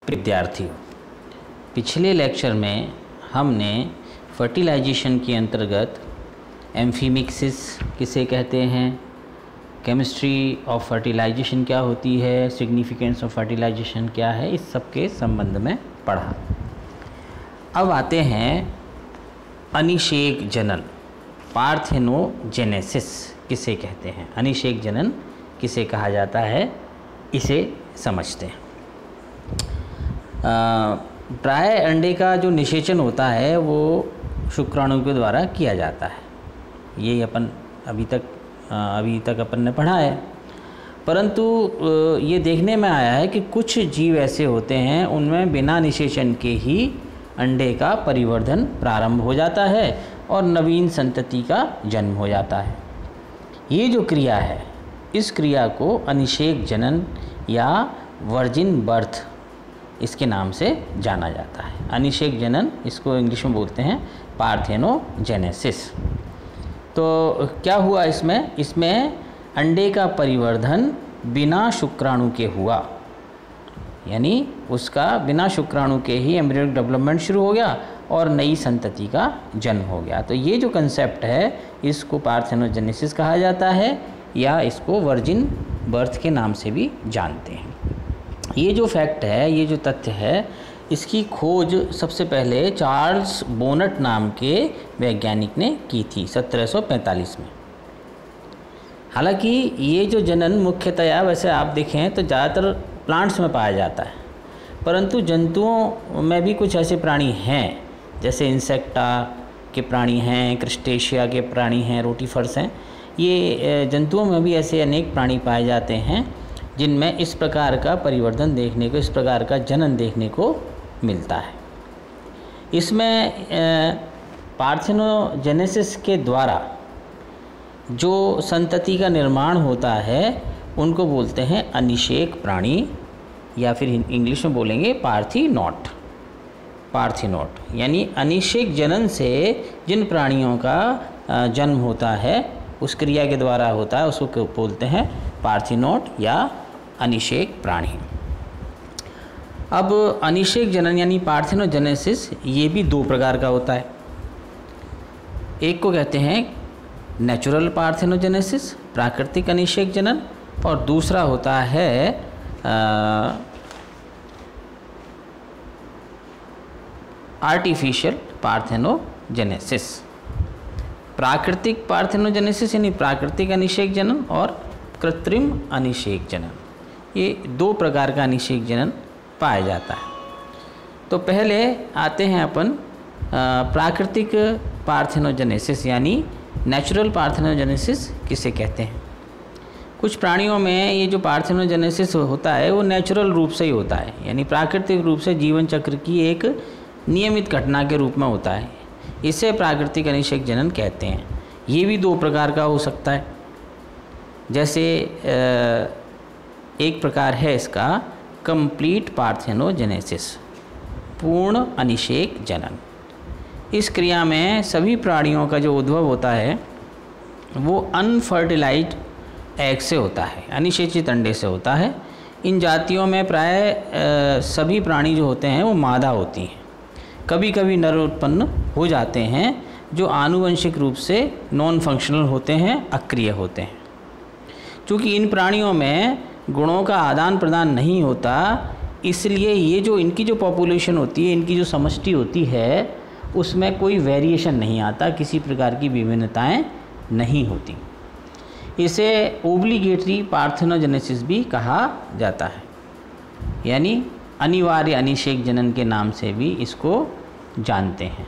विद्यार्थियों, पिछले लेक्चर में हमने फर्टिलाइजेशन के अंतर्गत एम्फीमिक्सिस किसे कहते हैं, केमिस्ट्री ऑफ फर्टिलाइजेशन क्या होती है, सिग्निफिकेंस ऑफ फर्टिलाइजेशन क्या है, इस सब के संबंध में पढ़ा। अब आते हैं अनिषेक जनन, पार्थेनोजेनेसिस किसे कहते हैं, अनिषेक जनन किसे कहा जाता है, इसे समझते हैं। प्राय अंडे का जो निषेचन होता है वो शुक्राणु के द्वारा किया जाता है, ये अपन अभी तक अपन ने पढ़ा है। परंतु ये देखने में आया है कि कुछ जीव ऐसे होते हैं उनमें बिना निषेचन के ही अंडे का परिवर्धन प्रारंभ हो जाता है और नवीन संतति का जन्म हो जाता है। ये जो क्रिया है, इस क्रिया को अनिषेक जनन या वर्जिन बर्थ इसके नाम से जाना जाता है। अनिषेक जनन, इसको इंग्लिश में बोलते हैं पार्थेनोजेनेसिस। तो क्या हुआ इसमें अंडे का परिवर्धन बिना शुक्राणु के हुआ, यानी उसका बिना शुक्राणु के ही एम्ब्रियोनिक डेवलपमेंट शुरू हो गया और नई संतति का जन्म हो गया। तो ये जो कंसेप्ट है, इसको पार्थेनोजेनेसिस कहा जाता है या इसको वर्जिन बर्थ के नाम से भी जानते हैं। ये जो फैक्ट है, ये जो तथ्य है, इसकी खोज सबसे पहले चार्ल्स बोनट नाम के वैज्ञानिक ने की थी 1745 में। हालांकि ये जो जनन मुख्यतया वैसे आप देखें तो ज़्यादातर प्लांट्स में पाया जाता है, परंतु जंतुओं में भी कुछ ऐसे प्राणी हैं, जैसे इंसेक्टा के प्राणी हैं, क्रस्टेशिया के प्राणी हैं, रोटीफर्स हैं। ये जंतुओं में भी ऐसे अनेक प्राणी पाए जाते हैं जिनमें इस प्रकार का परिवर्तन देखने को, इस प्रकार का जनन देखने को मिलता है। इसमें पार्थेनोजेनेसिस के द्वारा जो संतति का निर्माण होता है उनको बोलते हैं अनिषेक प्राणी, या फिर इंग्लिश में बोलेंगे पार्थिनोट। यानी अनिषेक जनन से जिन प्राणियों का जन्म होता है, उस क्रिया के द्वारा होता है, उसको बोलते हैं पार्थिनोट या अनिषेक प्राणी। अब अनिषेक जनन यानी पार्थेनोजेनेसिस ये भी दो प्रकार का होता है। एक को कहते हैं नेचुरल पार्थेनोजेनेसिस, प्राकृतिक अनिषेक जनन, और दूसरा होता है आर्टिफिशियल पार्थेनोजेनेसिस। प्राकृतिक पार्थेनोजेनेसिस यानी प्राकृतिक अनिषेक जनन और कृत्रिम अनिषेक जनन, ये दो प्रकार का अनिषेक जनन पाया जाता है। तो पहले आते हैं अपन प्राकृतिक पार्थेनोजेनेसिस यानी नेचुरल पार्थेनोजेनेसिस किसे कहते हैं। कुछ प्राणियों में ये जो पार्थेनोजेनेसिस होता है वो नेचुरल रूप से ही होता है, यानी प्राकृतिक रूप से जीवन चक्र की एक नियमित घटना के रूप में होता है। इसे प्राकृतिक अनिषेक जनन कहते हैं। ये भी दो प्रकार का हो सकता है। जैसे एक प्रकार है इसका कंप्लीट पार्थेनोजेनेसिस, पूर्ण अनिषेक जनन। इस क्रिया में सभी प्राणियों का जो उद्भव होता है वो अनफर्टिलाइज्ड एग से होता है, अनिषेचित अंडे से होता है। इन जातियों में प्राय सभी प्राणी जो होते हैं वो मादा होती हैं। कभी कभी नर उत्पन्न हो जाते हैं जो आनुवंशिक रूप से नॉन फंक्शनल होते हैं, अक्रिय होते हैं। चूँकि इन प्राणियों में गुणों का आदान प्रदान नहीं होता, इसलिए ये जो इनकी जो पॉपुलेशन होती है, इनकी जो समष्टि होती है, उसमें कोई वेरिएशन नहीं आता, किसी प्रकार की विभिन्नताएं नहीं होती। इसे ओब्लिगेटरी पार्थेनोजेनेसिस भी कहा जाता है, यानी अनिवार्य अनिषेक जनन के नाम से भी इसको जानते हैं।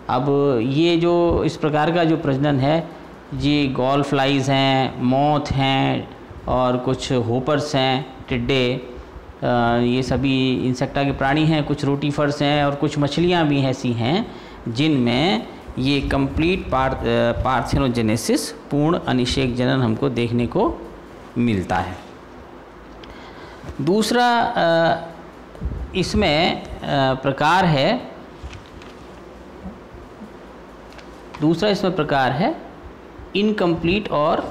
अब ये जो इस प्रकार का जो प्रजनन है, ये गॉल फ्लाइज हैं, मॉथ हैं और कुछ होपर्स हैं, टिड्डे, ये सभी इंसेक्टा के प्राणी हैं, कुछ रोटीफर्स हैं और कुछ मछलियाँ भी ऐसी हैं जिनमें ये कंप्लीट पार्थेनोजेनेसिस, पूर्ण अनिषेक जनन हमको देखने को मिलता है। दूसरा इसमें प्रकार है इनकम्प्लीट और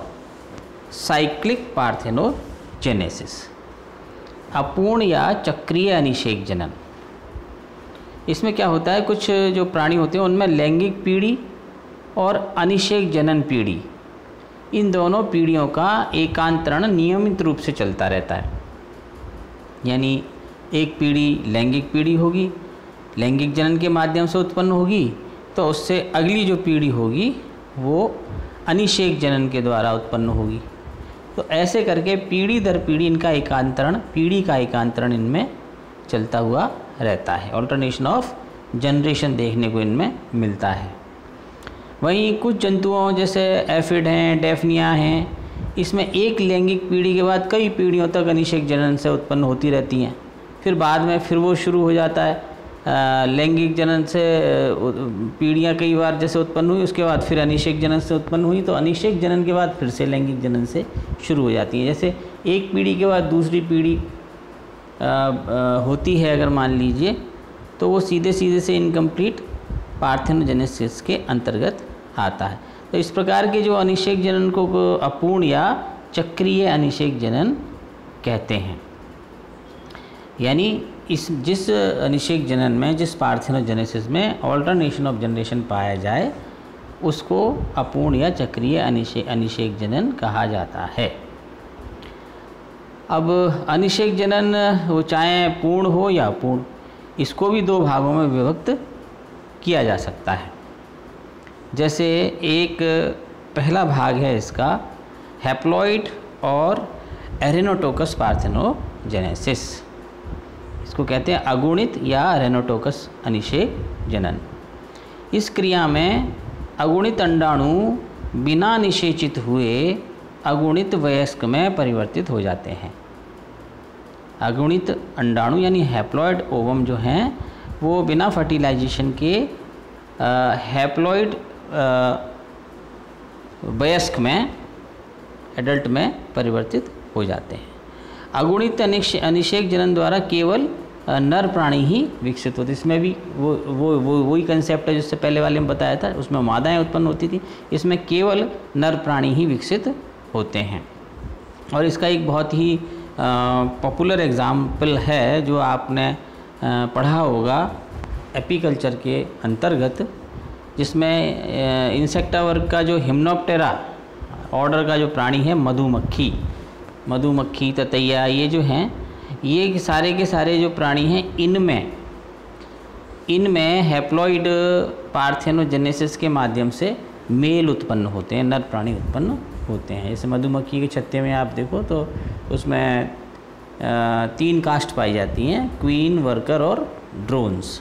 साइक्लिक पार्थेनोजेनेसिस। अपूर्ण या चक्रीय अनिषेक जनन। इसमें क्या होता है, कुछ जो प्राणी होते हैं उनमें लैंगिक पीढ़ी और अनिषेक जनन पीढ़ी, इन दोनों पीढ़ियों का एकांतरण नियमित रूप से चलता रहता है। यानी एक पीढ़ी लैंगिक पीढ़ी होगी, लैंगिक जनन के माध्यम से उत्पन्न होगी, तो उससे अगली जो पीढ़ी होगी वो अनिषेक जनन के द्वारा उत्पन्न होगी। तो ऐसे करके पीढ़ी दर पीढ़ी इनका एकांतरण, पीढ़ी का एकांतरण इनमें चलता हुआ रहता है। ऑल्टरनेशन ऑफ जनरेशन देखने को इनमें मिलता है। वहीं कुछ जंतुओं जैसे एफिड हैं, डेफनिया हैं, इसमें एक लैंगिक पीढ़ी के बाद कई पीढ़ियों तक अनिषेक जनन से उत्पन्न होती रहती हैं। फिर बाद में फिर वो शुरू हो जाता है, लैंगिक जनन से पीढ़ियाँ कई बार जैसे उत्पन्न हुई, उसके बाद फिर अनिषेक जनन से उत्पन्न हुई, तो अनिषेक जनन के बाद फिर से लैंगिक जनन से शुरू हो जाती है। जैसे एक पीढ़ी के बाद दूसरी पीढ़ी होती है अगर मान लीजिए, तो वो सीधे सीधे से इनकम्प्लीट पार्थेनोजेनेसिस के अंतर्गत आता है। तो इस प्रकार के जो अनिषेक जनन को अपूर्ण या चक्रीय अनिषेक जनन कहते हैं। यानी जिस अनिषेक जनन में, जिस पार्थेनोजेनेसिस में ऑल्टरनेशन ऑफ जनरेशन पाया जाए, उसको अपूर्ण या चक्रीय अनिषेक जनन कहा जाता है। अब अनिषेक जनन वो चाहे पूर्ण हो या अपूर्ण, इसको भी दो भागों में विभक्त किया जा सकता है। जैसे एक पहला भाग है इसका हैप्लॉइड और एरेनोटोकस पार्थेनोजेनेसिस, इसको कहते हैं अगुणित या रेनोटोकस अनिषेक जनन। इस क्रिया में अगुणित अंडाणु बिना निषेचित हुए अगुणित वयस्क में परिवर्तित हो जाते हैं। अगुणित अंडाणु यानी हैप्लॉइड ओवम जो हैं वो बिना फर्टिलाइजेशन के हैप्लॉइड वयस्क में, एडल्ट में परिवर्तित हो जाते हैं। अगुणित अनिषेक जनन द्वारा केवल नर प्राणी ही विकसित होते। इसमें भी वही कंसेप्ट है जिससे पहले वाले में बताया था, उसमें मादाएं उत्पन्न होती थी, इसमें केवल नर प्राणी ही विकसित होते हैं। और इसका एक बहुत ही पॉपुलर एग्जाम्पल है जो आपने पढ़ा होगा एपीकल्चर के अंतर्गत, जिसमें इंसेक्टा वर्ग का जो हिम्नोप्टेरा ऑर्डर का जो प्राणी है, मधुमक्खी, ततैया, ये जो हैं, ये सारे के सारे जो प्राणी हैं, इनमें हैप्लॉइड पार्थेनोजेनेसिस के माध्यम से मेल उत्पन्न होते हैं, नर प्राणी उत्पन्न होते हैं। जैसे मधुमक्खी के छत्ते में आप देखो तो उसमें 3 कास्ट पाई जाती हैं, क्वीन, वर्कर और ड्रोन्स।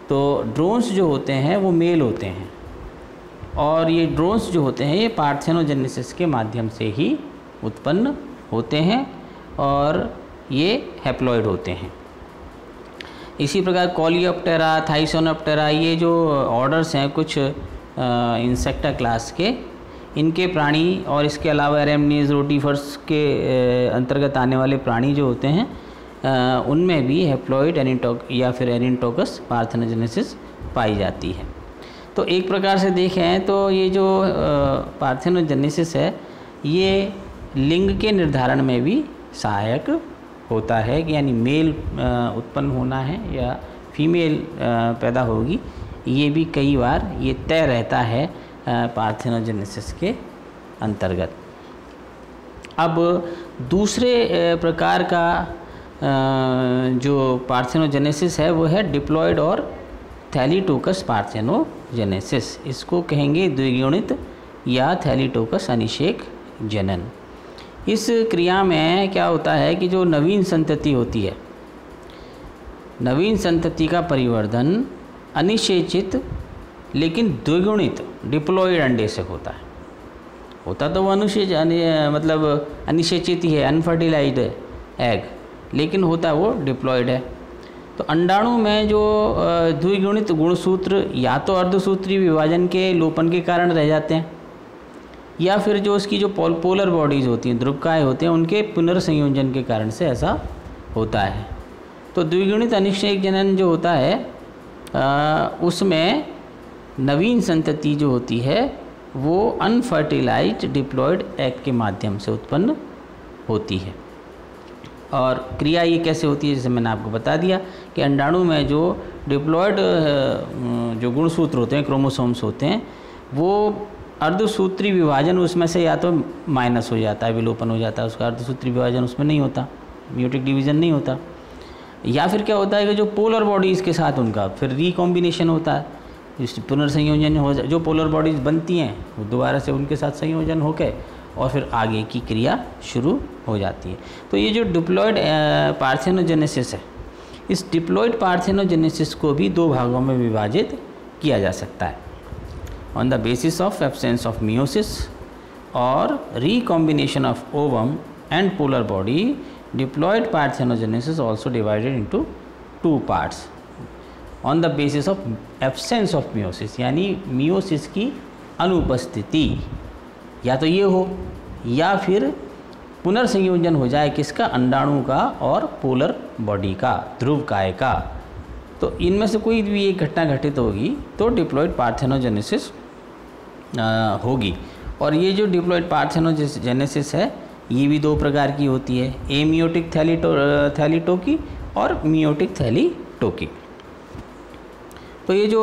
तो ड्रोन्स जो होते हैं वो मेल होते हैं, और ये ड्रोन्स जो होते हैं ये पार्थेनोजेनेसिस के माध्यम से ही उत्पन्न होते हैं और ये हैप्लॉइड होते हैं। इसी प्रकार कॉलियोप्टेरा, थाइसोनोप्टेरा, ये जो ऑर्डर्स हैं कुछ इंसेक्टा क्लास के, इनके प्राणी और इसके अलावा एरेमनीज, रोटीफर्स के अंतर्गत आने वाले प्राणी जो होते हैं, उनमें भी हैप्लॉइड या फिर एरेनटोकस पार्थेनोजेनेसिस पाई जाती है। तो एक प्रकार से देखें तो ये जो पार्थेनोजेनेसिस है ये लिंग के निर्धारण में भी सहायक होता है कि यानी मेल उत्पन्न होना है या फीमेल पैदा होगी, ये भी कई बार ये तय रहता है पार्थेनोजेनेसिस के अंतर्गत। अब दूसरे प्रकार का जो पार्थेनोजेनेसिस है वो है डिप्लॉयड और थैलीटोकस पार्थेनोजेनेसिस। इसको कहेंगे द्विगुणित या थैलीटोकस अनिषेक जनन। इस क्रिया में क्या होता है कि जो नवीन संतति होती है, नवीन संतति का परिवर्धन अनिषेचित लेकिन द्विगुणित डिप्लॉयड अंडे से होता है। होता तो वो अनिषेचित ही है, अनफर्टिलाइज्ड एग, लेकिन होता वो डिप्लॉयड है। तो अंडाणु में जो द्विगुणित गुणसूत्र या तो अर्धसूत्री विभाजन के लोपन के कारण रह जाते हैं, या फिर जो उसकी जो पोलर बॉडीज़ होती हैं, ध्रुवकाय होते हैं, उनके पुनर्संयोजन के कारण से ऐसा होता है। तो द्विगुणित अनिषेक जनन जो होता है उसमें नवीन संतति जो होती है वो अनफर्टिलाइज्ड डिप्लॉयड एग के माध्यम से उत्पन्न होती है। और क्रिया ये कैसे होती है, जैसे मैंने आपको बता दिया कि अंडाणु में जो डिप्लॉयड जो गुणसूत्र होते हैं, क्रोमोसोम्स होते हैं, वो अर्धसूत्री विभाजन उसमें से या तो माइनस हो जाता है, विलोपन हो जाता है, उसका अर्धसूत्री विभाजन उसमें नहीं होता, म्यूटिक डिवीज़न नहीं होता, या फिर क्या होता है कि जो पोलर बॉडीज़ के साथ उनका फिर रिकॉम्बिनेशन होता है, पुनर्संयोजन हो जाए, जो पोलर बॉडीज़ बनती हैं वो दोबारा से उनके साथ संयोजन होकर और फिर आगे की क्रिया शुरू हो जाती है। तो ये जो डिप्लॉयड पार्थेनोजेनेसिस है, इस डिप्लॉयड पार्थेनोजेनेसिस को भी दो भागों में विभाजित किया जा सकता है, on the basis of absence of meiosis और recombination of ovum and polar body. Diploid parthenogenesis also divided into two parts on the basis of absence of meiosis, यानी मियोसिस की अनुपस्थिति, या तो ये हो या फिर पुनर्संयोजन हो जाए किसका, अंडाणु का और पोलर बॉडी का, ध्रुव काय का। तो इनमें से कोई भी एक घटना घटित होगी तो डिप्लॉयड पार्थेनोजेनेसिस होगी। और ये जो डिप्लॉयड पार्थेनोजेनेसिस है ये भी दो प्रकार की होती है, एमियोटिक थैलीटोकी और मियोटिक थैलीटोकी। तो ये जो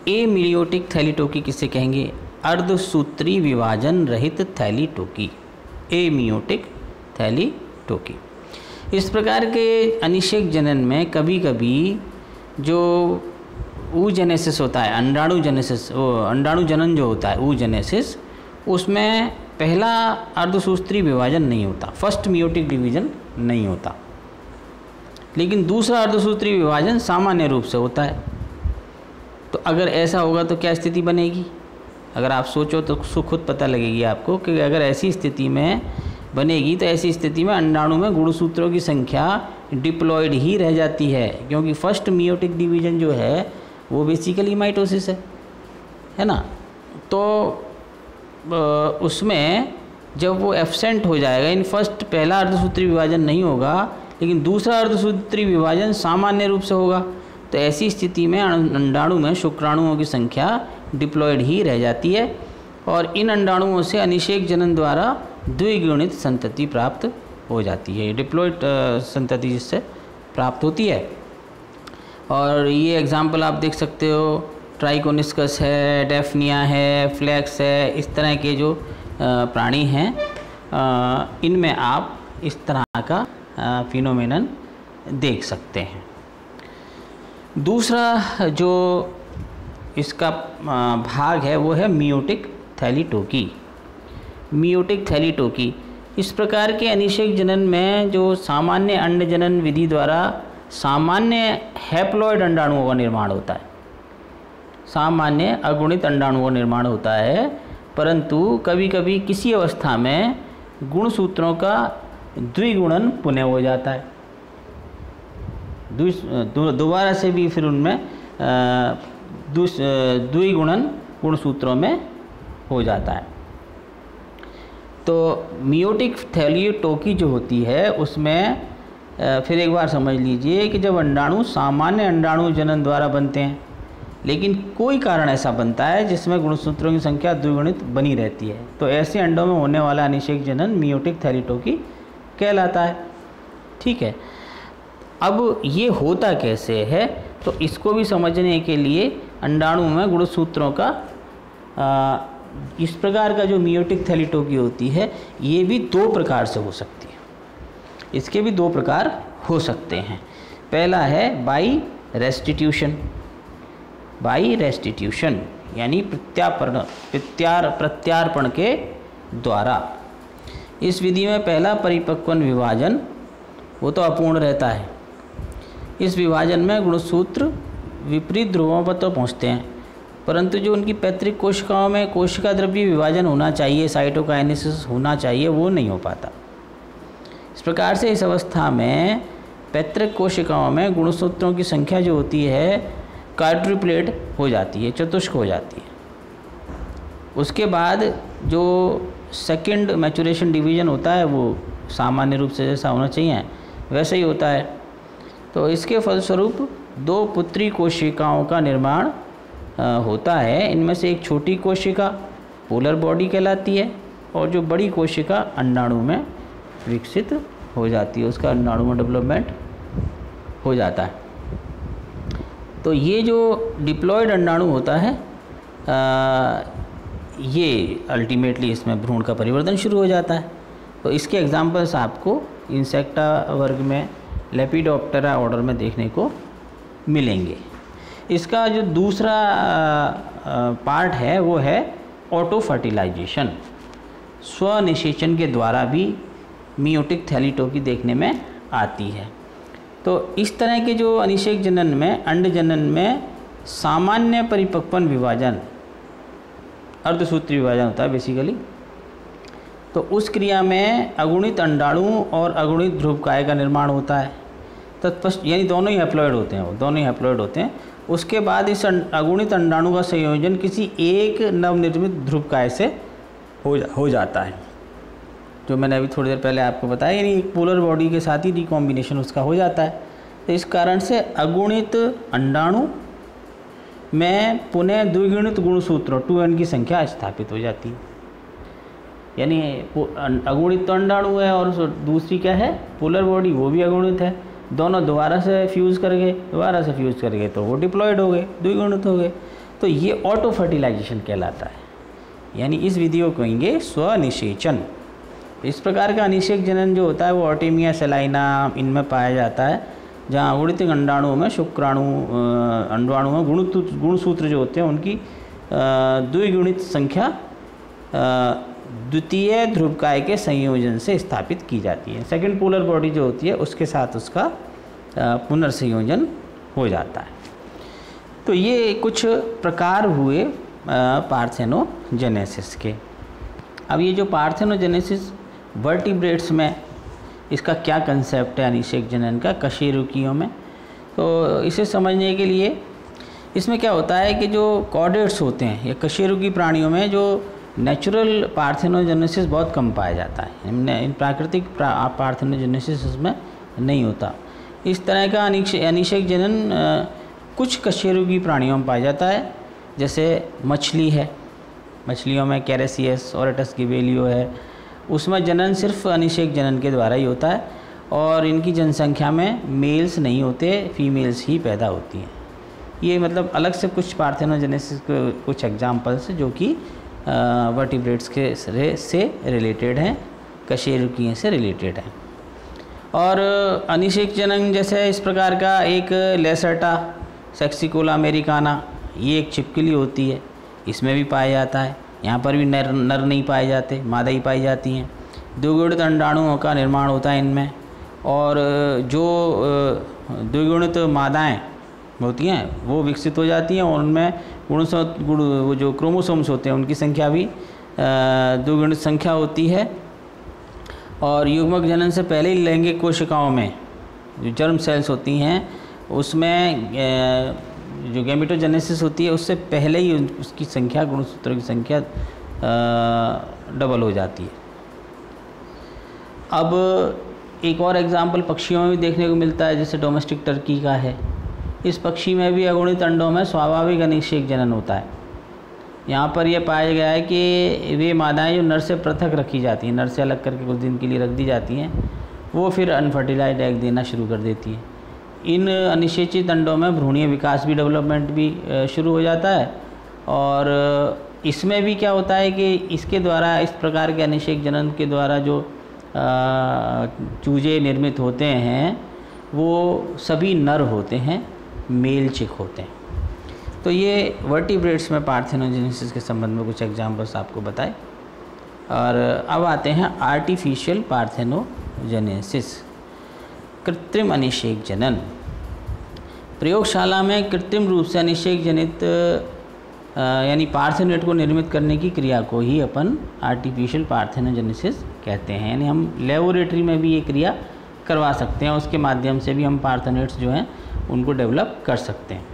एमियोटिक थैलीटोकी किसे कहेंगे, अर्धसूत्री विभाजन रहित थैलीटोकी, एमियोटिक थैलीटोकी। इस प्रकार के अनिषेक जनन में कभी कभी जो oogenesis होता है, अंडाणु जेनेसिस, अंडाणु जनन जो होता है oogenesis, उसमें पहला अर्धसूत्री विभाजन नहीं होता, फर्स्ट मियोटिक डिवीजन नहीं होता, लेकिन दूसरा अर्धसूत्री विभाजन सामान्य रूप से होता है। तो अगर ऐसा होगा तो क्या स्थिति बनेगी, अगर आप सोचो तो खुद पता लगेगी आपको कि अगर ऐसी स्थिति में बनेगी तो ऐसी स्थिति में अंडाणु में गुणसूत्रों की संख्या डिप्लॉयड ही रह जाती है, क्योंकि फर्स्ट मियोटिक डिवीजन जो है वो बेसिकली माइटोसिस है ना। तो उसमें जब वो एब्सेंट हो जाएगा, इन फर्स्ट पहला अर्धसूत्री विभाजन नहीं होगा लेकिन दूसरा अर्धसूत्री विभाजन सामान्य रूप से होगा, तो ऐसी स्थिति में अंडाणु में शुक्राणुओं की संख्या डिप्लॉयड ही रह जाती है और इन अंडाणुओं से अनिषेक जनन द्वारा द्विगुणित संतति प्राप्त हो जाती है, डिप्लॉयड संतति जिससे प्राप्त होती है। और ये एग्जाम्पल आप देख सकते हो, ट्राइकोनिस्कस है, डेफनिया है, फ्लैक्स है, इस तरह के जो प्राणी हैं इनमें आप इस तरह का फिनोमेनन देख सकते हैं। दूसरा जो इसका भाग है वो है मियोटिक थैलीटोकी। मियोटिक थैलीटोकी इस प्रकार के अनिषेक जनन में जो सामान्य अंड जनन विधि द्वारा सामान्य हैप्लॉयड अंडाणुओं का निर्माण होता है, सामान्य अगुणित अंडाणुओं का निर्माण होता है, परंतु कभी कभी किसी अवस्था में गुणसूत्रों का द्विगुणन पुनः हो जाता है, दोबारा से भी फिर उनमें द्विगुणन गुणसूत्रों में हो जाता है। तो मियोटिक थैलीटोकी जो होती है उसमें फिर एक बार समझ लीजिए कि जब अंडाणु सामान्य अंडाणु जनन द्वारा बनते हैं, लेकिन कोई कारण ऐसा बनता है जिसमें गुणसूत्रों की संख्या द्विगुणित बनी रहती है, तो ऐसे अंडों में होने वाला अनिषेक जनन मियोटिक थैलीटोकी कहलाता है। ठीक है, अब ये होता कैसे है, तो इसको भी समझने के लिए अंडाणु में गुणसूत्रों का इस प्रकार का जो मियोटिक थैलीटोकी होती है ये भी दो प्रकार से हो सकती है, इसके भी दो प्रकार हो सकते हैं। पहला है बाई रेस्टिट्यूशन यानी प्रत्यार्पण के द्वारा। इस विधि में पहला परिपक्वन विभाजन वो तो अपूर्ण रहता है, इस विभाजन में गुणसूत्र विपरीत ध्रुवों पर तो पहुँचते हैं, परंतु जो उनकी पैतृक कोशिकाओं में कोशिका द्रव्य विभाजन होना चाहिए, साइटोकाइनेसिस होना चाहिए, वो नहीं हो पाता। इस प्रकार से इस अवस्था में पैतृक कोशिकाओं में गुणसूत्रों की संख्या जो होती है क्वाड्रुप्लेट हो जाती है, चतुष्क हो जाती है। उसके बाद जो सेकंड मैचुरेशन डिवीजन होता है वो सामान्य रूप से जैसा होना चाहिए वैसे ही होता है। तो इसके फलस्वरूप दो पुत्री कोशिकाओं का निर्माण होता है। इनमें से एक छोटी कोशिका पोलर बॉडी कहलाती है और जो बड़ी कोशिका अंडाणु में विकसित हो जाती है, उसका अंडाणु में डेवलपमेंट हो जाता है। तो ये जो डिप्लॉयड अंडाणु होता है ये अल्टीमेटली इसमें भ्रूण का परिवर्तन शुरू हो जाता है। तो इसके एग्जांपल्स आपको इंसेक्टा वर्ग में लेपिडोप्टेरा ऑर्डर में देखने को मिलेंगे। इसका जो दूसरा पार्ट है वो है ऑटो फर्टिलाइजेशन। स्वनिषेचन के द्वारा भी मियोटिक थैलीटोकी देखने में आती है। तो इस तरह के जो अनिषेक जनन में, अंड जनन में सामान्य परिपक्वन विभाजन, अर्धसूत्री विभाजन होता है बेसिकली। तो उस क्रिया में अगुणित अंडाणु और अगुणित ध्रुवकाय का निर्माण होता है। तत्पश्चात यानी दोनों ही हैप्लॉइड होते हैं, वो दोनों ही हैप्लॉइड होते हैं। उसके बाद इस अगुणित अंडाणु का संयोजन किसी एक नवनिर्मित ध्रुवकाय से हो जाता है, जो मैंने अभी थोड़ी देर पहले आपको बताया, यानी एक पोलर बॉडी के साथ ही रिकॉम्बिनेशन उसका हो जाता है। तो इस कारण से अगुणित अंडाणु में पुनः द्विगुणित गुणसूत्र 2n की संख्या स्थापित हो जाती है। यानी अगुणित तो अंडाणु है और दूसरी क्या है, पोलर बॉडी, वो भी अगुणित है। दोनों दोबारा से फ्यूज़ कर गए तो वो डिप्लॉयड हो गए, द्विगुणित हो गए। तो ये ऑटो फर्टिलाइजेशन कहलाता है, यानी इस विधि को कहेंगे स्वनिषेचन। इस प्रकार का अनिषेक जनन जो होता है वो ऑर्टेमिया सेलाइना इनमें पाया जाता है, जहाँ अगुणित अंडाणुओं में अंडाणु में गुणसूत्र जो होते हैं उनकी द्विगुणित संख्या द्वितीय ध्रुवकाय के संयोजन से स्थापित की जाती है। सेकंड पोलर बॉडी जो होती है उसके साथ उसका पुनर्संयोजन हो जाता है। तो ये कुछ प्रकार हुए पार्थेनोजेनेसिस के। अब ये जो पार्थेनोजेनेसिस वर्टिब्रेट्स में, इसका क्या कंसेप्ट है अनिषेक जनन का कशेरुकियों में, तो इसे समझने के लिए इसमें क्या होता है कि जो कॉर्डेट्स होते हैं या कशेरुकी प्राणियों में जो नेचुरल पार्थेनोजेनेसिस बहुत कम पाया जाता है, इन प्राकृतिक पार्थेनोजेनेसिस इसमें नहीं होता। इस तरह का अनिषेक जनन कुछ कशेरुकी प्राणियों में पाया जाता है, जैसे मछली है, मछलियों में कैरेसियस ओरेटस गिबेलियो है, उसमें जनन सिर्फ अनिषेक जनन के द्वारा ही होता है और इनकी जनसंख्या में मेल्स नहीं होते, फीमेल्स ही पैदा होती हैं। ये मतलब अलग से कुछ पार्थेनोजेनेसिस के कुछ एग्जाम्पल्स जो कि वर्टिब्रेट्स के से रिलेटेड हैं, कशेरुकियों से रिलेटेड हैं। और अनिषेक जनन जैसे इस प्रकार का एक लेसर्टा सेक्सिकोला अमेरिकाना, ये एक छिपकली होती है, इसमें भी पाया जाता है। यहाँ पर भी नर नहीं पाए जाते, मादा ही पाई जाती हैं। द्विगुणित अंडाणुओं का निर्माण होता है इनमें, और जो द्विगुणित मादाएँ होती हैं वो विकसित हो जाती हैं और उनमें वो जो क्रोमोसोम्स होते हैं उनकी संख्या भी द्विगुणित संख्या होती है। और युग्मक जनन से पहले ही लैंगिक कोशिकाओं में जो जर्म सेल्स होती हैं उसमें जो गैमेटोजेनेसिस होती है उससे पहले ही उसकी संख्या, गुणसूत्र की संख्या डबल हो जाती है। अब एक और एग्जाम्पल पक्षियों में भी देखने को मिलता है, जैसे डोमेस्टिक टर्की का है। इस पक्षी में भी अगुणित अंडों में स्वाभाविक अनिषेक जनन होता है। यहाँ पर यह पाया गया है कि वे मादाएं जो नर से पृथक रखी जाती हैं, नर से अलग करके कुछ दिन के लिए रख दी जाती हैं, वो फिर अनफर्टिलाइज्ड एग देना शुरू कर देती हैं। इन अनिषेचित अंडों में भ्रूणीय विकास भी, डेवलपमेंट भी शुरू हो जाता है। और इसमें भी क्या होता है कि इसके द्वारा, इस प्रकार के अनिषेक जनन के द्वारा जो चूजे निर्मित होते हैं वो सभी नर होते हैं, मेल चिक होते हैं। तो ये वर्टिब्रेट्स में पार्थेनोजेनेसिस के संबंध में कुछ एग्जाम्पल्स आपको बताए। और अब आते हैं आर्टिफिशियल पार्थेनोजेनेसिस, कृत्रिम अनिषेक जनन। प्रयोगशाला में कृत्रिम रूप से अनिषेक जनित यानी पार्थेनोजेनेट को निर्मित करने की क्रिया को ही अपन आर्टिफिशियल पार्थेनोजेनेसिस कहते हैं। यानी हम लेबोरेटरी में भी ये क्रिया करवा सकते हैं, उसके माध्यम से भी हम पार्थेनोजेनेट्स जो हैं उनको डेवलप कर सकते हैं।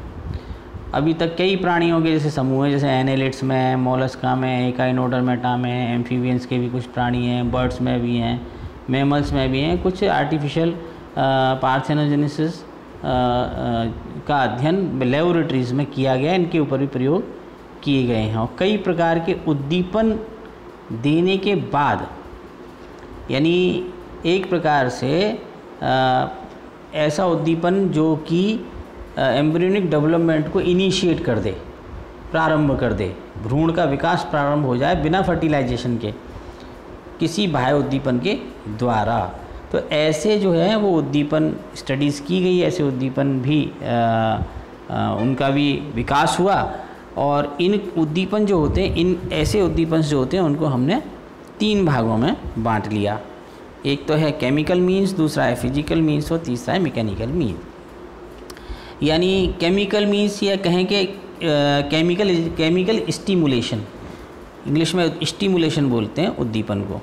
अभी तक कई प्राणियों के जैसे समूह हैं, जैसे एनेलिड्स में, मोलस्का में, एकाइनोडर्मेटा में, एम्फीबियंस के भी कुछ प्राणी हैं, बर्ड्स में भी हैं, मैमल्स में भी हैं। कुछ आर्टिफिशियल पार्थेनोजेनेसिस का अध्ययन लेबोरेटरीज़ में किया गया, इनके ऊपर भी प्रयोग किए गए हैं। और कई प्रकार के उद्दीपन देने के बाद, यानी एक प्रकार से ऐसा उद्दीपन जो कि एम्ब्रियोनिक डेवलपमेंट को इनिशिएट कर दे, प्रारंभ कर दे, भ्रूण का विकास प्रारंभ हो जाए बिना फर्टिलाइजेशन के, किसी बाह्य उद्दीपन के द्वारा। तो ऐसे जो है वो उद्दीपन स्टडीज़ की गई, ऐसे उद्दीपन भी उनका भी विकास हुआ। और इन उद्दीपन जो होते हैं, इन ऐसे उद्दीपन जो होते हैं उनको हमने 3 भागों में बांट लिया। एक तो है केमिकल मीन्स, दूसरा है फिजिकल मीन्स और तीसरा है मैकेनिकल मीन्स। यानी केमिकल मीन्स या कहें कि केमिकल स्टिमुलेशन, इंग्लिश में स्टिमुलेशन बोलते हैं उद्दीपन को।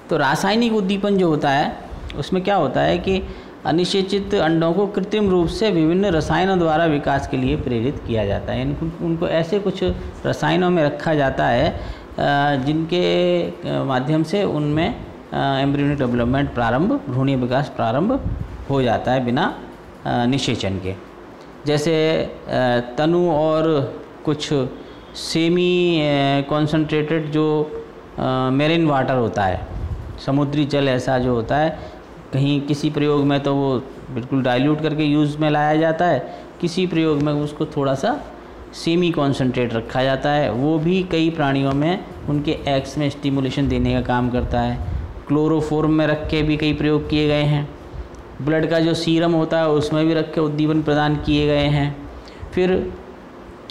तो रासायनिक उद्दीपन जो होता है उसमें क्या होता है कि अनिषेचित अंडों को कृत्रिम रूप से विभिन्न रसायनों द्वारा विकास के लिए प्रेरित किया जाता है। यानी उनको ऐसे कुछ रसायनों में रखा जाता है जिनके माध्यम से उनमें एम्ब्रियोनिक डेवलपमेंट प्रारंभ, भ्रूणीय विकास प्रारंभ हो जाता है बिना निषेचन के। जैसे तनु और कुछ सेमी कॉन्सनट्रेटेड जो मेरीन वाटर होता है, समुद्री जल ऐसा जो होता है, कहीं किसी प्रयोग में तो वो बिल्कुल डाइल्यूट करके यूज़ में लाया जाता है, किसी प्रयोग में उसको थोड़ा सा सेमी कॉन्सनट्रेट रखा जाता है। वो भी कई प्राणियों में उनके एग्स में स्टिमुलेशन देने का काम करता है। क्लोरोफॉर्म में रख के भी कई प्रयोग किए गए हैं। ब्लड का जो सीरम होता है उसमें भी रख के उद्दीपन प्रदान किए गए हैं। फिर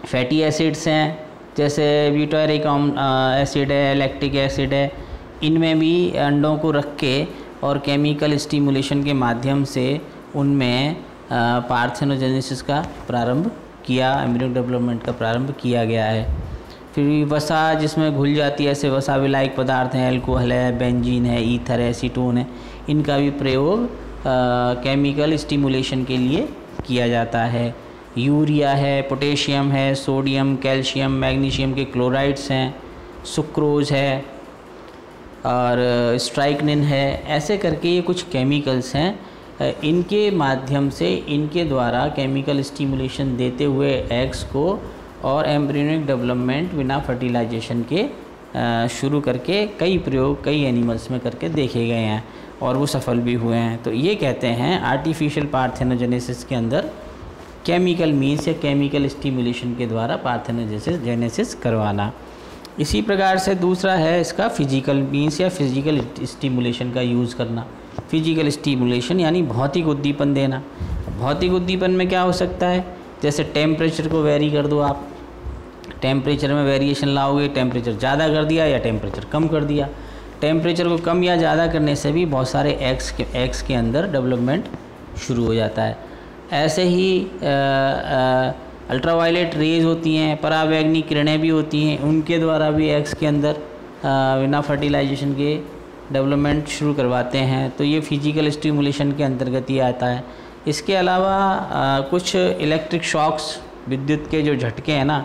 फैटी एसिड्स हैं, जैसे ब्यूटारिक एसिड है, लैक्टिक एसिड है, इनमें भी अंडों को रख के और केमिकल स्टिमुलेशन के माध्यम से उनमें पार्थेनोजेनेसिस का प्रारंभ किया, एम्ब्रियोनिक डेवलपमेंट का प्रारंभ किया गया है। फिर वसा जिसमें घुल जाती है, ऐसे वसा विलायक पदार्थ हैं, अल्कोहल है, बेंजीन है, ईथर है, एसीटोन है, इनका भी प्रयोग केमिकल स्टिमुलेशन के लिए किया जाता है। यूरिया है, पोटेशियम है, सोडियम, कैल्शियम, मैग्नीशियम के क्लोराइड्स हैं, सुक्रोज है और स्ट्राइकनिन है। ऐसे करके ये कुछ केमिकल्स हैं, इनके माध्यम से, इनके द्वारा केमिकल स्टिमुलेशन देते हुए एग्स को और एम्ब्रियोनिक डेवलपमेंट बिना फर्टिलाइजेशन के शुरू करके कई प्रयोग कई एनिमल्स में करके देखे गए हैं और वो सफल भी हुए हैं। तो ये कहते हैं आर्टिफिशियल पार्थेनोजेनेसिस के अंदर केमिकल मीन्स या केमिकल स्टिमुलेशन के द्वारा पार्थेनोजेनेसिस करवाना। इसी प्रकार से दूसरा है इसका फिजिकल मीन्स या फिजिकल स्टिमुलेशन का यूज़ करना। फिजिकल स्टिमुलेशन यानी भौतिक उद्दीपन देना। भौतिक उद्दीपन में क्या हो सकता है, जैसे टेम्परेचर को वेरी कर दो आप, टेम्परेचर में वेरिएशन लाओगे, टेम्परेचर ज़्यादा कर दिया या टेम्परेचर कम कर दिया। टेम्परेचर को कम या ज़्यादा करने से भी बहुत सारे एग्स के अंदर डेवलपमेंट शुरू हो जाता है। ऐसे ही अल्ट्रावायलेट रेज होती हैं, परावैंगनी किरणें भी होती हैं, उनके द्वारा भी एग्स के अंदर बिना फर्टिलाइजेशन के डेवलपमेंट शुरू करवाते हैं। तो ये फिजिकल स्टिमुलेशन के अंतर्गत ही आता है। इसके अलावा कुछ इलेक्ट्रिक शॉक्स, विद्युत के जो झटके हैं ना,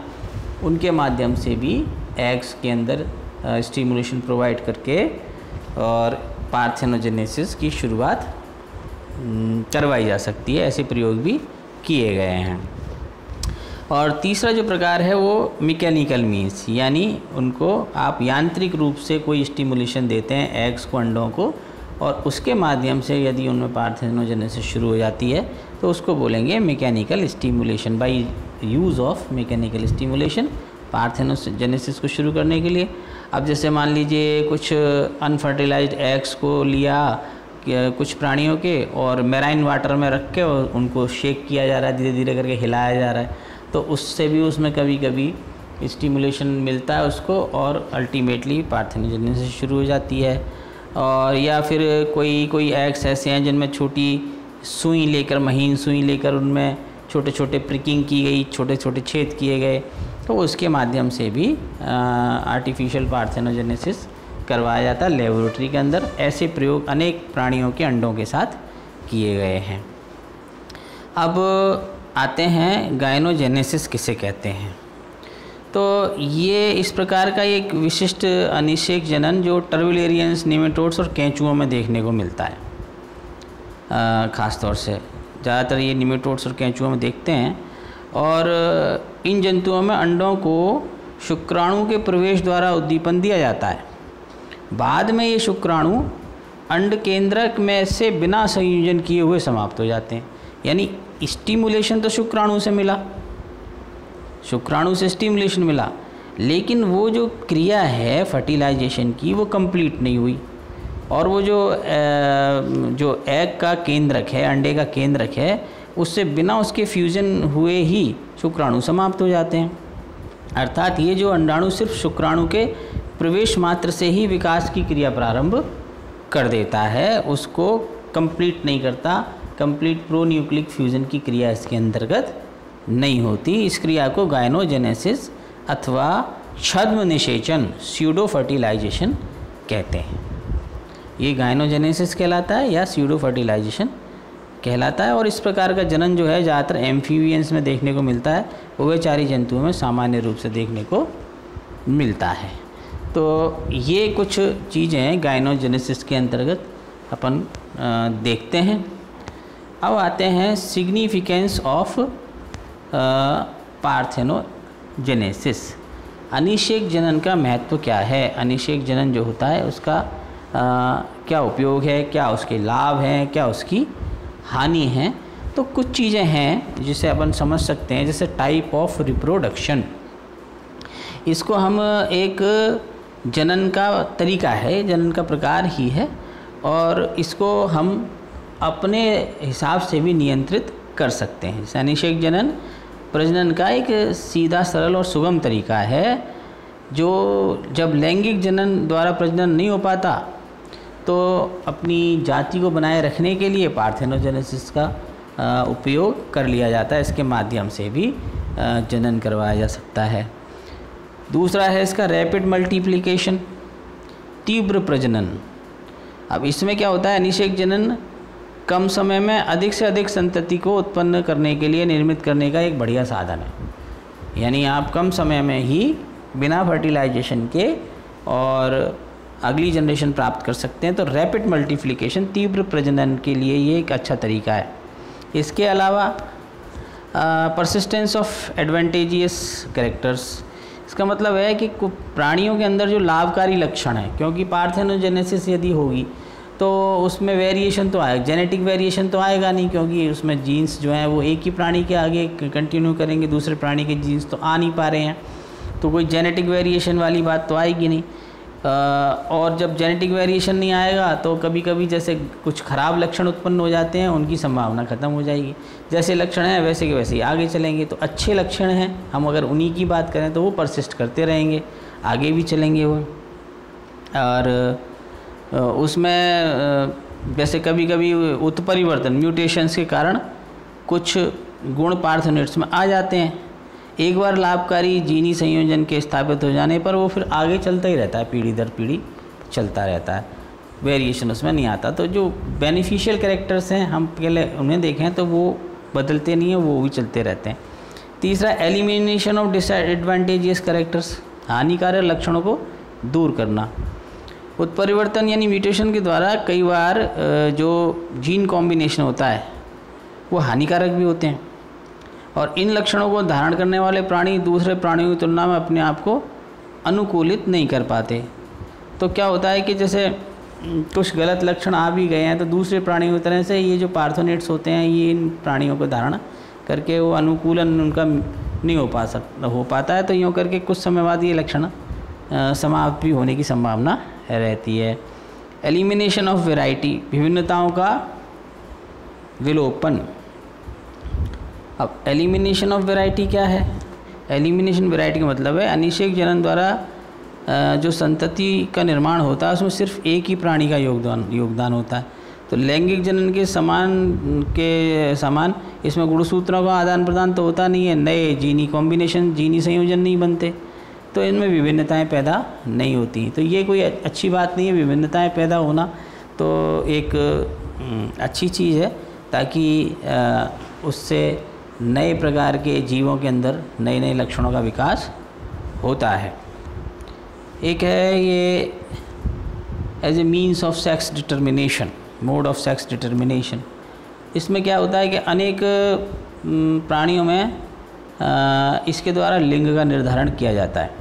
उनके माध्यम से भी एग्स के अंदर स्टिमुलेशन प्रोवाइड करके और पार्थेनोजेनेसिस की शुरुआत करवाई जा सकती है। ऐसे प्रयोग भी किए गए हैं। और तीसरा जो प्रकार है वो मैकेनिकल मीन्स, यानी उनको आप यांत्रिक रूप से कोई स्टिमुलेशन देते हैं एग्स को, अंडों को, और उसके माध्यम से यदि उनमें पार्थेनोजेनेसिस शुरू हो जाती है तो उसको बोलेंगे mechanical stimulation. By use of mechanical stimulation parthenogenesis को शुरू करने के लिए। अब जैसे मान लीजिए कुछ अनफर्टिलाइज्ड एग्स को लिया कुछ प्राणियों के और मेराइन वाटर में रख के और उनको शेक किया जा रहा है, धीरे धीरे करके हिलाया जा रहा है, तो उससे भी उसमें कभी कभी स्टिमुलेशन मिलता है उसको और अल्टीमेटली पार्थेनोजेनेसिस शुरू हो जाती है। और या फिर कोई एग्स ऐसे हैं जिनमें छोटी सुई लेकर, महीन सुई लेकर उनमें छोटे छोटे प्रिकिंग की गई, छोटे छोटे छेद किए गए, तो उसके माध्यम से भी आर्टिफिशियल पार्थेनोजेनेसिस करवाया जाता है लेबोरेटरी के अंदर। ऐसे प्रयोग अनेक प्राणियों के अंडों के साथ किए गए हैं। अब आते हैं गायनोजेनेसिस किसे कहते हैं। तो ये इस प्रकार का एक विशिष्ट अनिषेक जनन जो टर्बिलेरियंस, नेमेटोड्स और केंचुओं में देखने को मिलता है। ख़ास तौर से ज़्यादातर ये नेमेटोड्स और केंचुओं में देखते हैं। और इन जंतुओं में अंडों को शुक्राणु के प्रवेश द्वारा उद्दीपन दिया जाता है। बाद में ये शुक्राणु अंड केंद्रक में से बिना संयोजन किए हुए समाप्त हो जाते हैं। यानी स्टिमुलेशन तो शुक्राणु से मिला, शुक्राणु से स्टिमुलेशन मिला, लेकिन वो जो क्रिया है फर्टिलाइजेशन की वो कंप्लीट नहीं हुई, और वो जो एग का केंद्रक है, अंडे का केंद्रक है, उससे बिना उसके फ्यूजन हुए ही शुक्राणु समाप्त हो जाते हैं। अर्थात ये जो अंडाणु सिर्फ शुक्राणु के प्रवेश मात्र से ही विकास की क्रिया प्रारंभ कर देता है, उसको कंप्लीट नहीं करता। कंप्लीट प्रोन्यूक्लिक फ्यूजन की क्रिया इसके अंतर्गत नहीं होती। इस क्रिया को गायनोजेनेसिस अथवा छद्म निषेचन, स्यूडो फर्टिलाइजेशन कहते हैं। ये गायनोजेनेसिस कहलाता है या स्यूडो फर्टिलाइजेशन कहलाता है। और इस प्रकार का जनन जो है ज़्यादातर एम्फीबियंस में देखने को मिलता है, उभयचारी जंतुओं में सामान्य रूप से देखने को मिलता है। तो ये कुछ चीज़ें हैं गायनोजेनेसिस के अंतर्गत अपन देखते हैं। अब आते हैं सिग्निफिकेंस ऑफ पार्थेनोजेनेसिस। अनिषेक जनन का महत्व क्या है? अनिषेक जनन जो होता है उसका क्या उपयोग है, क्या उसके लाभ हैं, क्या उसकी हानि है? तो कुछ चीज़ें हैं जिसे अपन समझ सकते हैं, जैसे टाइप ऑफ रिप्रोडक्शन। इसको हम एक जनन का तरीका है, जनन का प्रकार ही है, और इसको हम अपने हिसाब से भी नियंत्रित कर सकते हैं। जैसे अनिषेक जनन प्रजनन का एक सीधा, सरल और सुगम तरीका है, जो जब लैंगिक जनन द्वारा प्रजनन नहीं हो पाता तो अपनी जाति को बनाए रखने के लिए पार्थेनोजेनेसिस का उपयोग कर लिया जाता है। इसके माध्यम से भी जनन करवाया जा सकता है। दूसरा है इसका रैपिड मल्टीप्लिकेशन, तीव्र प्रजनन। अब इसमें क्या होता है, अनिषेक जनन कम समय में अधिक से अधिक संतति को उत्पन्न करने के लिए निर्मित करने का एक बढ़िया साधन है। यानी आप कम समय में ही बिना फर्टिलाइजेशन के और अगली जनरेशन प्राप्त कर सकते हैं। तो रैपिड मल्टीप्लिकेशन, तीव्र प्रजनन के लिए ये एक अच्छा तरीका है। इसके अलावा परसिस्टेंस ऑफ एडवांटेजियस कैरेक्टर्स, इसका मतलब है कि प्राणियों के अंदर जो लाभकारी लक्षण है, क्योंकि पार्थेनोजेनेसिस यदि होगी तो उसमें वेरिएशन तो आएगा, जेनेटिक वेरिएशन तो आएगा नहीं, क्योंकि उसमें जीन्स जो हैं वो एक ही प्राणी के आगे कंटिन्यू करेंगे, दूसरे प्राणी के जीन्स तो आ नहीं पा रहे हैं, तो कोई जेनेटिक वेरिएशन वाली बात तो आएगी नहीं। और जब जेनेटिक वेरिएशन नहीं आएगा तो कभी कभी जैसे कुछ ख़राब लक्षण उत्पन्न हो जाते हैं, उनकी संभावना ख़त्म हो जाएगी। जैसे लक्षण हैं वैसे के वैसे ही आगे चलेंगे। तो अच्छे लक्षण हैं, हम अगर उन्हीं की बात करें तो वो परसिस्ट करते रहेंगे, आगे भी चलेंगे वो। और उसमें जैसे कभी कभी उत्परिवर्तन, म्यूटेशंस के कारण कुछ गुण पार्थेनोइड्स में आ जाते हैं। एक बार लाभकारी जीनी संयोजन के स्थापित हो जाने पर वो फिर आगे चलता ही रहता है, पीढ़ी दर पीढ़ी चलता रहता है, वेरिएशन उसमें नहीं आता। तो जो बेनिफिशियल कैरेक्टर्स हैं हम पहले उन्हें देखें तो वो बदलते नहीं हैं, वो भी चलते रहते हैं। तीसरा, एलिमिनेशन ऑफ डिसएडवांटेजियस कैरेक्टर्स, हानिकारक लक्षणों को दूर करना। उत्परिवर्तन यानी म्यूटेशन के द्वारा कई बार जो जीन कॉम्बिनेशन होता है वो हानिकारक भी होते हैं, और इन लक्षणों को धारण करने वाले प्राणी दूसरे प्राणियों की तुलना में अपने आप को अनुकूलित नहीं कर पाते। तो क्या होता है कि जैसे कुछ गलत लक्षण आ भी गए हैं तो दूसरे प्राणियों की तरह से ये जो पार्थेनोइड्स होते हैं ये इन प्राणियों को धारण करके वो अनुकूलन उनका नहीं हो पाता है। तो यूँ करके कुछ समय बाद ये लक्षण समाप्त भी होने की संभावना रहती है। एलिमिनेशन ऑफ वैरायटी, विभिन्नताओं का विलोपन। अब एलिमिनेशन ऑफ वैरायटी क्या है? एलिमिनेशन वैरायटी का मतलब है अनिषेक जनन द्वारा जो संतति का निर्माण होता है उसमें सिर्फ एक ही प्राणी का योगदान होता है। तो लैंगिक जनन के समान इसमें गुणसूत्रों का आदान प्रदान तो होता नहीं है, नए जीनी कॉम्बिनेशन, जीनी संयोजन नहीं बनते, तो इनमें विभिन्नताएं पैदा नहीं होती। तो ये कोई अच्छी बात नहीं है, विभिन्नताएं पैदा होना तो एक अच्छी चीज़ है, ताकि उससे नए प्रकार के जीवों के अंदर नए नए लक्षणों का विकास होता है। एक है ये as a means of sex determination, mode of sex determination. इसमें क्या होता है कि अनेक प्राणियों में इसके द्वारा लिंग का निर्धारण किया जाता है।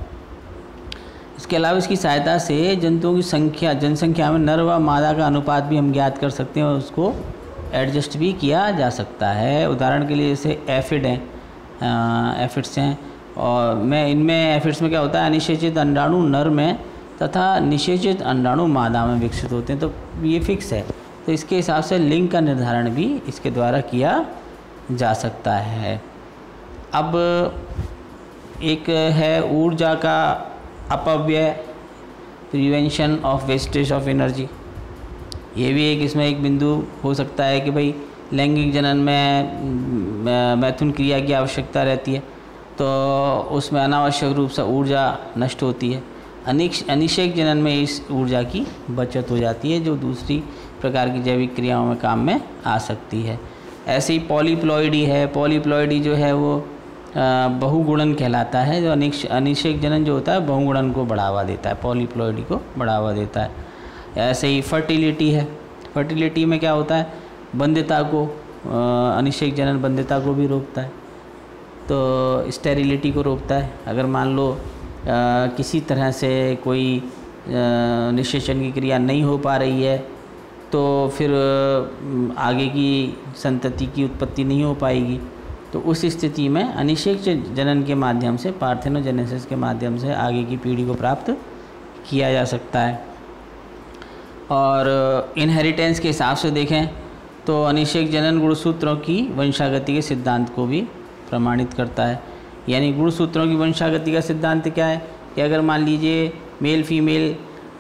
इसके अलावा इसकी सहायता से जंतुओं की जनसंख्या में नर व मादा का अनुपात भी हम ज्ञात कर सकते हैं और उसको एडजस्ट भी किया जा सकता है। उदाहरण के लिए जैसे एफिड हैं, एफिड्स हैं, और इनमें एफिड्स में क्या होता है, अनिषेचित अंडाणु नर में तथा निषेचित अंडाणु मादा में विकसित होते हैं। तो ये फिक्स है, तो इसके हिसाब से लिंग का निर्धारण भी इसके द्वारा किया जा सकता है। अब एक है ऊर्जा का अपव्यय, prevention of wastage of energy. ये भी इसमें एक बिंदु हो सकता है कि भाई लैंगिक जनन में मैथुन क्रिया की आवश्यकता रहती है, तो उसमें अनावश्यक रूप से ऊर्जा नष्ट होती है। अनिषेक जनन में इस ऊर्जा की बचत हो जाती है, जो दूसरी प्रकार की जैविक क्रियाओं में काम में आ सकती है। ऐसे ही पॉलीप्लॉइडी है। पॉलीप्लॉइडी जो है वो बहुगुणन कहलाता है। जो अनिषेक जनन जो होता है बहुगुणन को बढ़ावा देता है, पॉलीप्लॉइडी को बढ़ावा देता है। ऐसे ही फर्टिलिटी है। फर्टिलिटी में क्या होता है, बंध्यता को, अनिषेक जनन बंध्यता को भी रोकता है, तो स्टेरिलिटी को रोकता है। अगर मान लो किसी तरह से कोई निषेचन की क्रिया नहीं हो पा रही है, तो फिर आगे की संतति की उत्पत्ति नहीं हो पाएगी। तो उस स्थिति में अनिषेक जनन के माध्यम से, पार्थेनोजेनेसिस के माध्यम से आगे की पीढ़ी को प्राप्त किया जा सकता है। और इनहेरिटेंस के हिसाब से देखें तो अनिषेक जनन गुणसूत्रों की वंशागति के सिद्धांत को भी प्रमाणित करता है। यानी गुणसूत्रों की वंशागति का सिद्धांत क्या है कि अगर मान लीजिए मेल फीमेल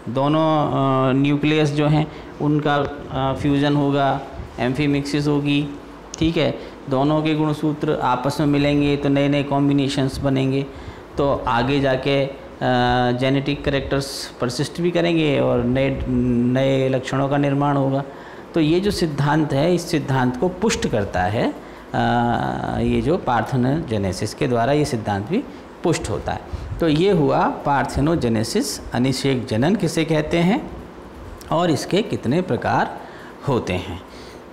दोनों न्यूक्लियस जो हैं उनका फ्यूज़न होगा, एम्फीमिक्सिस होगी, ठीक है, दोनों के गुणसूत्र आपस में मिलेंगे तो नए नए कॉम्बिनेशंस बनेंगे, तो आगे जाके जेनेटिक कैरेक्टर्स परसिस्ट भी करेंगे और नए लक्षणों का निर्माण होगा। तो ये जो सिद्धांत है, इस सिद्धांत को पुष्ट करता है ये जो पार्थेनोजेनेसिस के द्वारा ये सिद्धांत भी पुष्ट होता है। तो ये हुआ पार्थेनोजेनेसिस, अनिषेक जनन किसे कहते हैं और इसके कितने प्रकार होते हैं।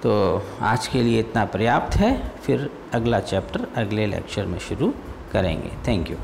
तो आज के लिए इतना पर्याप्त है, फिर अगला चैप्टर अगले लेक्चर में शुरू करेंगे। Thank you.